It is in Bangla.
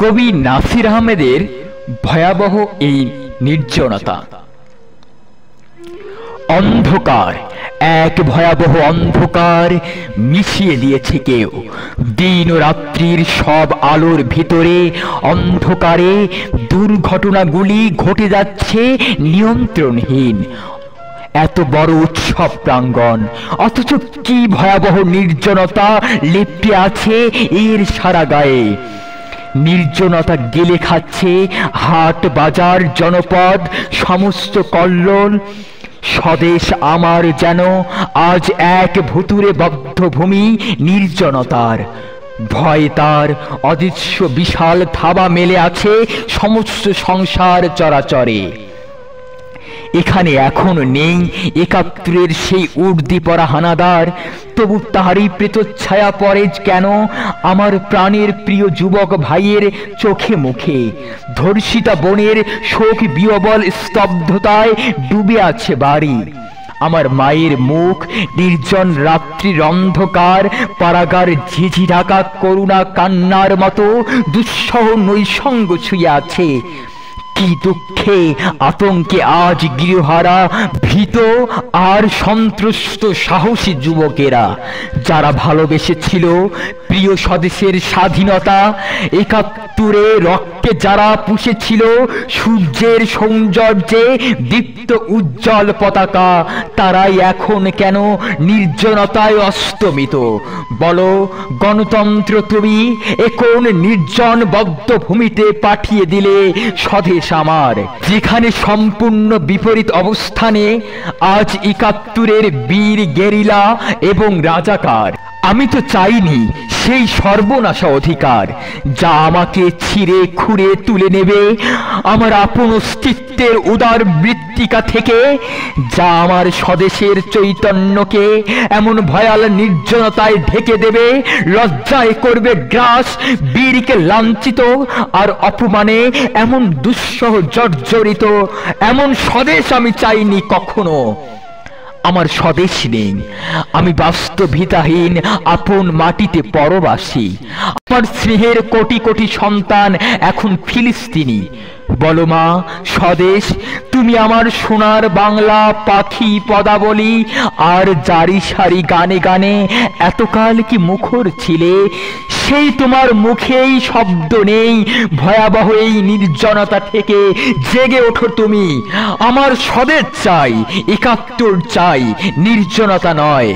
কবি নাসির আহমেদের ভয়াবহ এই নির্জনতা। অন্ধকার, এক ভয়াবহ অন্ধকার মিশিয়ে দিয়েছে কেউ। দিন ও রাত্রির সব আলোর ভিতরে অন্ধকারে দুর্ঘটনাগুলি ঘটে যাচ্ছে নিয়ন্ত্রণহীন। এত বড় উৎসব প্রাঙ্গণ, অথচ কি ভয়াবহ নির্জনতা লেপ্টে আছে এর সারা গায়ে। নির্জনতা গেলে খাচ্ছে হাট বাজার জনপদ সমস্ত কল্লোল। স্বদেশ আমার যেন আজ এক ভুতুরে বদ্ধভূমি নির্জনতার। ভয় তার অদৃশ্য বিশাল থাবা মেলে আছে সমস্ত সংসার চরাচরে। এখানে এখনো নেই একাত্তরের সেই উর্দি পরা হানাদার, তবু তাহারই প্রেতচ্ছায়া পড়ে কেন আমার প্রাণের প্রিয় যুবক ভাইয়ের চোখে মুখে। ধর্ষিতা বোনের শোক বিহ্বল স্তব্ধতায় ডুবে আছে বাড়ি। আমার মায়ের মুখ নির্জন রাত্রির অন্ধকার পারাগার ঝিঝি ঢাকা করুণা কান্নার মতো দুঃসহ নৈসঙ্গ ছুঁয়ে আছে। কি দুঃখে আতঙ্কে আজ গৃহহারা ভীত আর সন্ত্রস্ত সাহসী যুবকেরা, যারা ভালোবেসেছিল প্রিয় স্বদেশের স্বাধীনতা। একাত্তরে রক্তে যারা পুষেছিল সূর্যের সৌন্দর্যে দীপ্ত উজ্জ্বল পতাকা, তারাই এখন কেন নির্জনতায় অস্তমিত? বলো গণতন্ত্র, তুমি এ কোন নির্জন বদ্ধভূমিতে পাঠিয়ে দিলে স্বদেশ আমার, যেখানে সম্পূর্ণ বিপরীত অবস্থানে আজ একাত্তরের বীর গেরিলা এবং রাজাকার। আমি তো চাইনি সেই সর্বনাশা অধিকার যা আমাকে ছিঁড়ে খুঁড়ে তুলে নেবে আমার আপন অস্তিত্বের উদার মৃত্তিকা থেকে, যা আমার স্বদেশের চৈতন্যকে এমন ভয়াল নির্জনতায় ঢেকে দেবে, লজ্জায় করবে গ্রাস, বীরকে লাঞ্ছিত আর অপমানে এমন দুঃসহ জর্জরিত। এমন স্বদেশ আমি চাইনি কখনো। আমার স্বদেশ নেই, আমি বাস্তবিকতাহীন আপন মাটিতে পরবাসী। আমার স্নেহের কোটি কোটি সন্তান এখন ফিলিস্তিনি। বলো মা, স্বদেশ তুমি আমার সোনার বাংলা পাখি পদাবলী আর জারি সারি গানে গানে এতকাল কি মুখর ছিলে, সেই তোমার মুখেই শব্দ নেই। ভয়াবহ এই নির্জনতা থেকে জেগে ওঠো তুমি। আমার স্বদেশ চাই, একাত্তর চাই, নির্জনতা নয়।